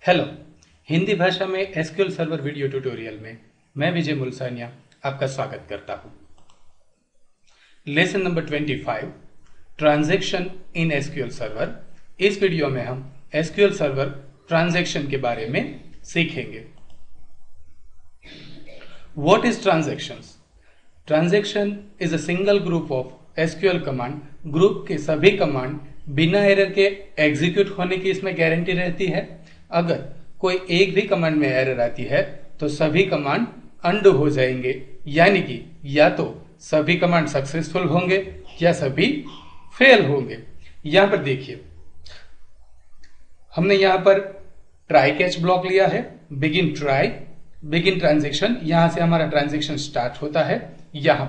Hello, Hindi भाषा में SQL server video tutorial में मैं विजय मुल्सानिया आपका स्वागत करता हूं। Lesson number 25 transaction in SQL server. इस वीडियो में हम एसक्यूएल सर्वर ट्रांजैक्शन के बारे में सीखेंगे। What is transactions? Transaction is a single group of SQL command. Group के सभी कमांड बिना एरर के एग्जीक्यूट होने की इसमें गारंटी रहती है। अगर कोई एक भी कमांड में एरर आती है तो सभी कमांड अंडू हो जाएंगे, यानी कि या तो सभी कमांड सक्सेसफुल होंगे या सभी फेल होंगे। यहां पर देखिए, हमने यहां पर ट्राई कैच ब्लॉक लिया है। बिगिन ट्रांजैक्शन, यहां से हमारा ट्रांजैक्शन स्टार्ट होता है। यहां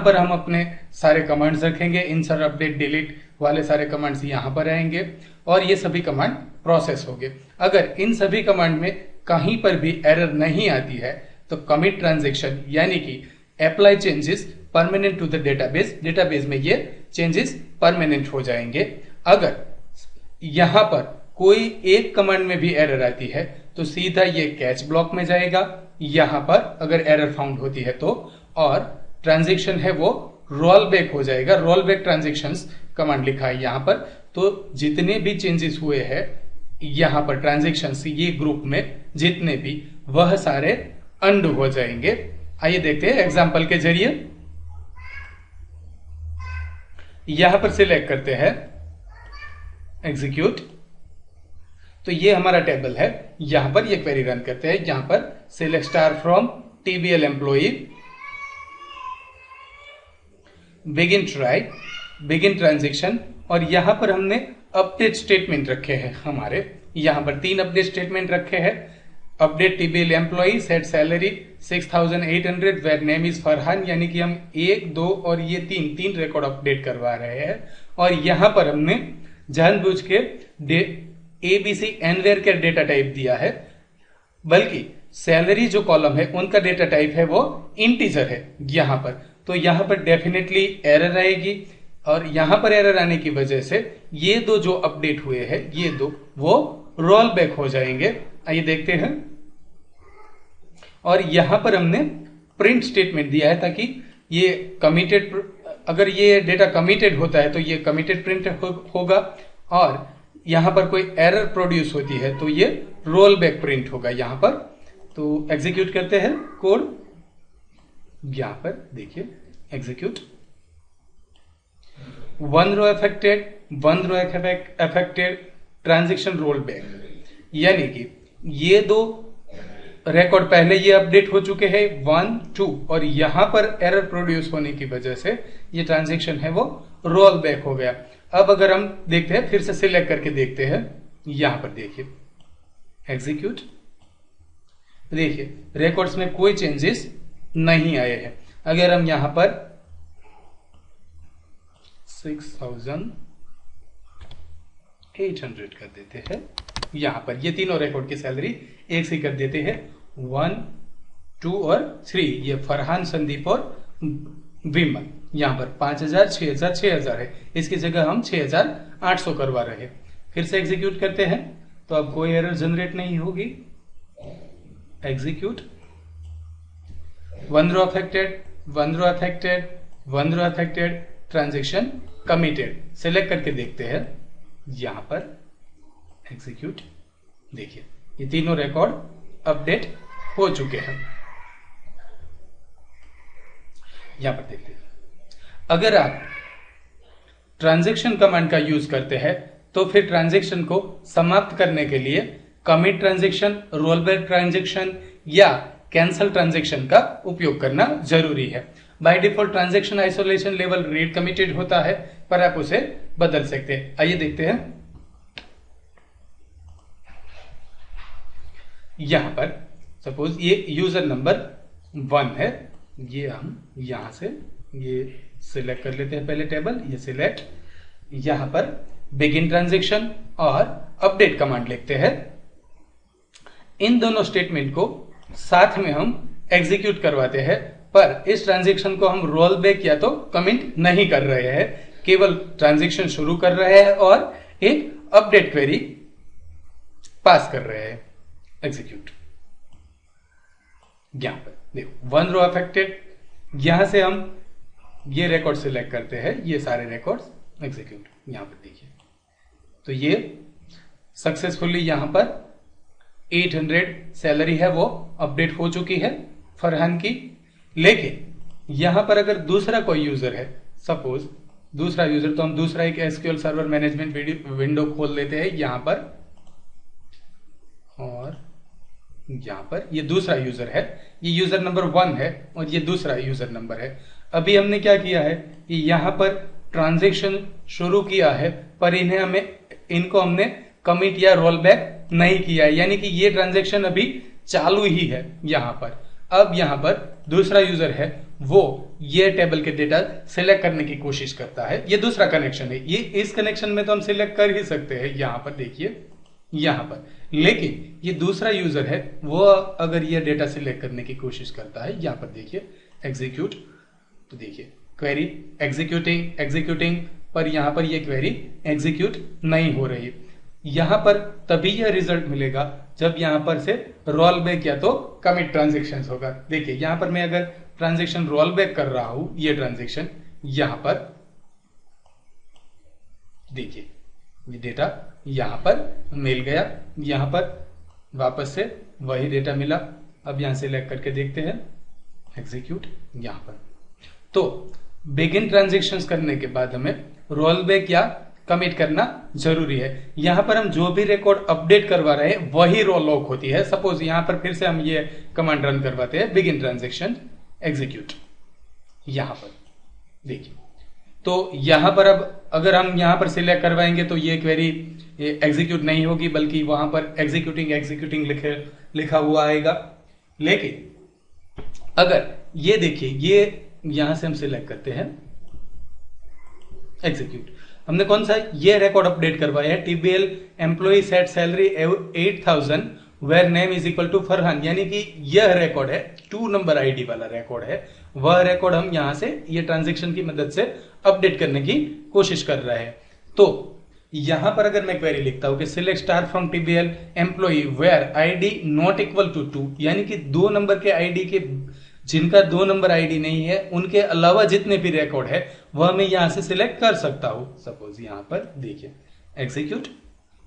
पर हम अपने सारे कमांड्स रखेंगे। इंसर्ट, अपडेट, डिलीट वाले सारे कमांड्स यहां पर आएंगे और ये सभी कमांड प्रोसेस होंगे। अगर इन सभी कमांड में कहीं पर भी एरर नहीं आती है तो कमिट ट्रांजैक्शन, यानी कि apply changes permanent to the database में ये चेंजेस परमानेंट हो जाएंगे। अगर यहां पर कोई एक कमांड में भी एरर आती है तो सीधा ये कैच ब्लॉक में जाएगा। यहां पर अगर एरर फाउंड होती है तो, और ट्रांजैक्शन है वो रोल बैक हो जाएगा। रोल बैक ट्रांजैक्शंस कमांड लिखा है यहां पर। तो जितने भी चेंजेस हुए हैं यहां पर ट्रांजैक्शंस, ये ग्रुप में जितने भी, वह सारे अंडू हो जाएंगे। आइए देखते हैं एग्जांपल के जरिए। यहां पर सिलेक्ट करते हैं एग्जीक्यूट, तो ये हमारा टेबल है। यहां पर ये क्वेरी रन करते हैं। यहां पर select star from TBL employee, begin transaction, और यहां पर हमने अपडेट स्टेटमेंट रखे हैं। हमारे यहां पर 3 अपडेट स्टेटमेंट रखे हैं। Update TBL employee, set salary 6800, where name is Farhan, यानी कि हम 1, 2 और ये 3 रिकॉर्ड अपडेट करवा रहे हैं। और यहां पर हमने जानबूझ के एबीसी एनवेयर के डेटा टाइप दिया है, बल्कि सैलरी जो कॉलम है उनका डेटा टाइप है वो इंटीजर है यहां पर। तो यहां पर डेफिनेटली एरर आएगी, और यहां पर एरर आने की वजह से ये दो जो अपडेट हुए हैं, ये दो वो रोल बैक हो जाएंगे। आइए देखते हैं। और यहां पर हमने प्रिंट स्टेटमेंट दिया है ताकि ये कमिटेड, अगर ये डेटा कमिटेड होता है तो ये कमिटेड प्रिंट होगा, और यहां पर कोई एरर प्रोड्यूस होती है तो ये रोल बैक प्रिंट होगा यहां पर। तो एग्जीक्यूट करते हैं कोड। यहां पर देखिए execute, 1 row affected, transaction roll back, यानी कि ये दो रिकॉर्ड पहले ये अपडेट हो चुके हैं 1, 2, और यहां पर एरर प्रोड्यूस होने की वजह से ये ट्रांजैक्शन है वो रोल बैक हो गया। अब अगर हम देखते हैं, फिर से सिलेक्ट करके देखते हैं, यहां पर देखिए एग्जीक्यूट, देखिए रिकॉर्ड्स में कोई चेंजेस नहीं आए हैं। अगर हम यहां पर 6800 कर देते हैं, यहां पर ये तीनों रिकॉर्ड की सैलरी एक सी कर देते हैं, 1, 2 और 3, ये फरहान, संदीप और विमल। यहां पर 5000, 6000, 6000 है, इसकी जगह हम 6800 करवा रहे हैं। फिर से एग्जीक्यूट करते हैं तो अब कोई एरर जनरेट नहीं होगी। Execute, 1 row affected, transaction committed. Select करके देखते हैं यहां पर एग्जीक्यूट, देखिए ये तीनों रिकॉर्ड अपडेट हो चुके हैं। यहां पर देखते हैं, अगर आप ट्रांजैक्शन कमांड का यूज करते हैं तो फिर ट्रांजैक्शन को समाप्त करने के लिए commit transaction, roll back transaction या कैंसल ट्रांजैक्शन का उपयोग करना जरूरी है। By default transaction isolation level read committed होता है, पर आप उसे बदल सकते हैं। आइए देखते हैं। यहां पर सपोज ये यूजर नंबर 1 है, ये हम यहां से ये सिलेक्ट कर लेते हैं पहले टेबल, ये सिलेक्ट, यहां पर बिगिन ट्रांजैक्शन और अपडेट कमांड लिखते हैं। इन दोनों स्टेटमेंट को साथ में हम एग्जीक्यूट करवाते हैं, पर इस ट्रांजैक्शन को हम रोल बैक या तो कमिट नहीं कर रहे हैं, केवल ट्रांजैक्शन शुरू कर रहे हैं और एक अपडेट क्वेरी पास कर रहे हैं। एग्जीक्यूट, यहां पर देखो 1 रो अफेक्टेड, यहां से हम ये रिकॉर्ड सिलेक्ट करते हैं, ये सारे रिकॉर्ड्स एग्जीक्यूट, यहां पर देखिए तो ये सक्सेसफुली यहां पर 800 सैलरी है वो अपडेट हो चुकी है फरहान की। लेकिन यहां पर अगर दूसरा कोई यूजर है, सपोज दूसरा यूजर, तो हम दूसरा एक एसक्यूएल सर्वर मैनेजमेंट विंडो खोल लेते हैं यहां पर, और यहां पर ये दूसरा यूजर है, ये यूजर नंबर 1 है और ये दूसरा यूजर नंबर है। अभी हमने क्या किया है कि यहां पर ट्रांजैक्शन शुरू किया है, पर इनको हमने कमिट या रोल बैक नहीं किया है, यानी कि ये ट्रांजैक्शन अभी चालू ही है यहां पर। अब यहां पर दूसरा यूजर है, वो ये टेबल के डेटा सिलेक्ट करने की कोशिश करता है, ये दूसरा कनेक्शन है, ये इस कनेक्शन में तो हम सिलेक्ट कर ही सकते हैं यहां पर देखिए यहां पर, लेकिन ये दूसरा यूजर है वो अगर ये डेटा सिलेक्ट करने की कोशिश करता है, यहां पर देखिए एग्जीक्यूट, तो देखिए क्वेरी एग्जीक्यूटिंग, पर यहां पर ये क्वेरी एग्जीक्यूट नहीं हो रही। यहां पर तभी यह रिजल्ट मिलेगा जब यहां पर से रोल बैक या तो कमिट ट्रांजेक्शन होगा। देखिए यहां पर मैं अगर ट्रांजेक्शन रोल बैक कर रहा हूं, ये ट्रांजेक्शन यहां पर देखिए ये डेटा यहां पर मिल गया, यहां पर वापस से वही डेटा मिला। अब यहां सिलेक्ट करके देखते हैं एग्जीक्यूट, यहां पर तो बिगिन ट्रांजेक्शन्स करने के बाद हमें रोल बैक या कमिट करना जरूरी है। यहां पर हम जो भी रिकॉर्ड अपडेट करवा रहे हैं वही रो लॉक होती है। सपोज यहां पर फिर से हम ये कमांड रन करवाते हैं बिगिन ट्रांजेक्शन एग्जीक्यूट, यहां पर देखिए तो यहां पर अब अगर हम यहां पर सिलेक्ट करवाएंगे तो ये क्वेरी एग्जीक्यूट नहीं होगी, बल्कि वहां पर एग्जीक्यूटिंग लिखा हुआ आएगा। लेकिन अगर ये देखिए ये यहां से हम सिलेक्ट करते हैं एग्जीक्यूट, हमने कौन सा ये रिकॉर्ड अपडेट करवाया है, TBL employee set salary 8000 where name is equal to Farhan, यानी कि यह रिकॉर्ड है 2 नंबर आईडी वाला रिकॉर्ड है, वह रिकॉर्ड हम यहां से ये ट्रांजैक्शन की मदद से अपडेट करने की कोशिश कर रहे हैं। तो यहां पर अगर मैं क्वेरी लिखता हूं कि select star from TBL employee where ID not equal to 2, यानी कि 2 नंबर के आईडी के, जिनका 2 नंबर आईडी नहीं है उनके अलावा जितने भी रिकॉर्ड है वह मैं यहां से सिलेक्ट कर सकता हूं। सपोज यहां पर देखिए एग्जीक्यूट,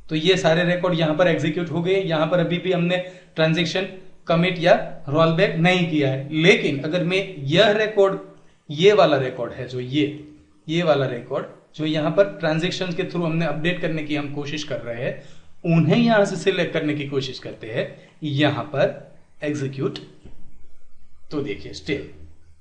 तो ये सारे रिकॉर्ड यहां पर एग्जीक्यूट हो गए। यहां पर अभी भी हमने ट्रांजैक्शन कमिट या रोल बैक नहीं किया है। लेकिन अगर मैं यह रिकॉर्ड, ये वाला रिकॉर्ड है जो ये वाला रिकॉर्ड जो यहां पर ट्रांजैक्शन के थ्रू हमने अपडेट करने की हम कोशिश कर रहे हैं, उन्हें यहां से सिलेक्ट करने की कोशिश करते हैं यहां पर एग्जीक्यूट, तो देखिए स्टिल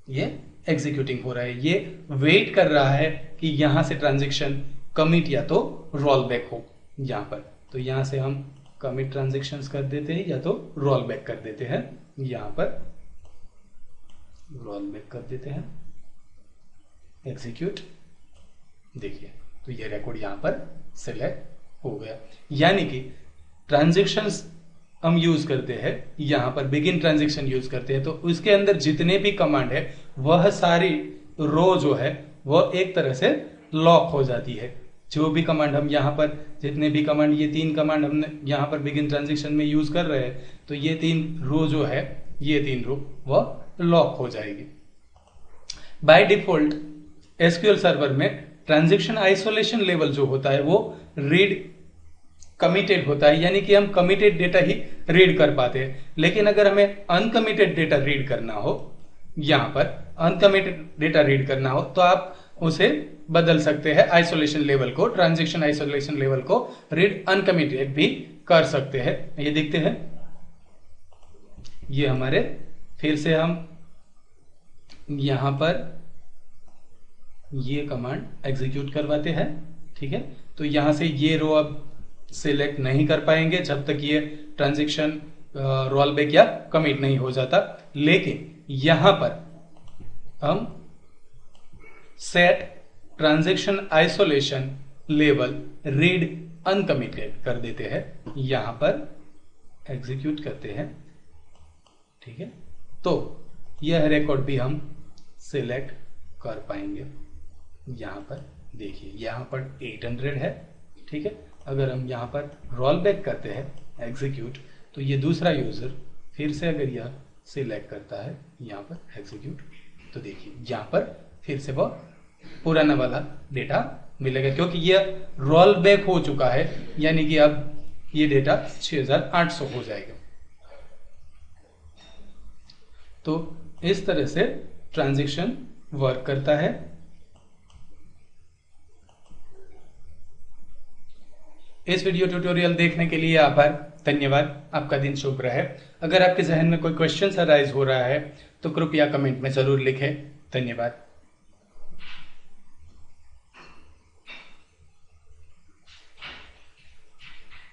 ये एग्जीक्यूटिंग हो रहा है, ये वेट कर रहा है कि यहां से ट्रांजैक्शन कमिट या तो रोल बैक हो यहां पर। तो यहां से हम कमिट ट्रांजैक्शंस कर देते हैं या तो रोल बैक कर देते हैं, यहां पर रोल बैक कर देते हैं एग्जीक्यूट, देखिए तो ये रिकॉर्ड यहां पर सिलेक्ट हो गया। यानी कि ट्रांजैक्शंस हम यूज करते हैं यहां पर बिगिन ट्रांजैक्शन यूज करते हैं, तो उसके अंदर जितने भी कमांड है वह सारी रो जो है वह एक तरह से लॉक हो जाती है। जो भी कमांड हम यहां पर, जितने भी कमांड, ये 3 कमांड हमने यहां पर बिगिन ट्रांजैक्शन में यूज कर रहे हैं, तो ये 3 रो जो है, ये 3 रो वह लॉक हो जाएगी। बाय डिफॉल्ट एसक्यूएल सर्वर में ट्रांजैक्शन आइसोलेशन लेवल जो होता है वो रीड कमिटेड होता है, यानी कि हम कमिटेड डेटा ही रीड कर पाते हैं। लेकिन अगर हमें अनकमिटेड डेटा रीड करना हो, यहां पर अनकमिटेड डेटा रीड करना हो, तो आप उसे बदल सकते हैं आइसोलेशन लेवल को, ट्रांजैक्शन आइसोलेशन लेवल को रीड अनकमिटेड भी कर सकते हैं। ये देखते हैं, ये हमारे फिर से हम यहां पर ये कमांड एग्जीक्यूट करवाते हैं, ठीक है। तो यहां से ये रो अब सिलेक्ट नहीं कर पाएंगे जब तक ये ट्रांजैक्शन रोल बैक या कमिट नहीं हो जाता। लेकिन यहां पर हम set transaction isolation level read uncommitted कर देते हैं, यहां पर एग्जीक्यूट करते हैं, ठीक है। तो यह रिकॉर्ड भी हम सिलेक्ट कर पाएंगे। यहां पर देखिए, यहां पर 800 है, ठीक है। अगर हम यहां पर रोल बैक करते हैं एग्जीक्यूट, तो ये दूसरा यूजर फिर से अगर यह सिलेक्ट करता है यहाँ पर एग्जीक्यूट, तो देखिए यहाँ पर फिर से वो पुराना वाला डेटा मिलेगा, क्योंकि ये रोल बैक हो चुका है, यानी कि अब ये डेटा 6800 हो जाएगा। तो इस तरह से ट्रांजैक्शन वर्क करता है। इस वीडियो ट्यूटोरियल देखने के लिए आभार, धन्यवाद। आपका दिन शुभ रहे। अगर आपके जहन में कोई क्वेश्चन अराइज हो रहा है तो कृपया कमेंट में जरूर लिखें। धन्यवाद।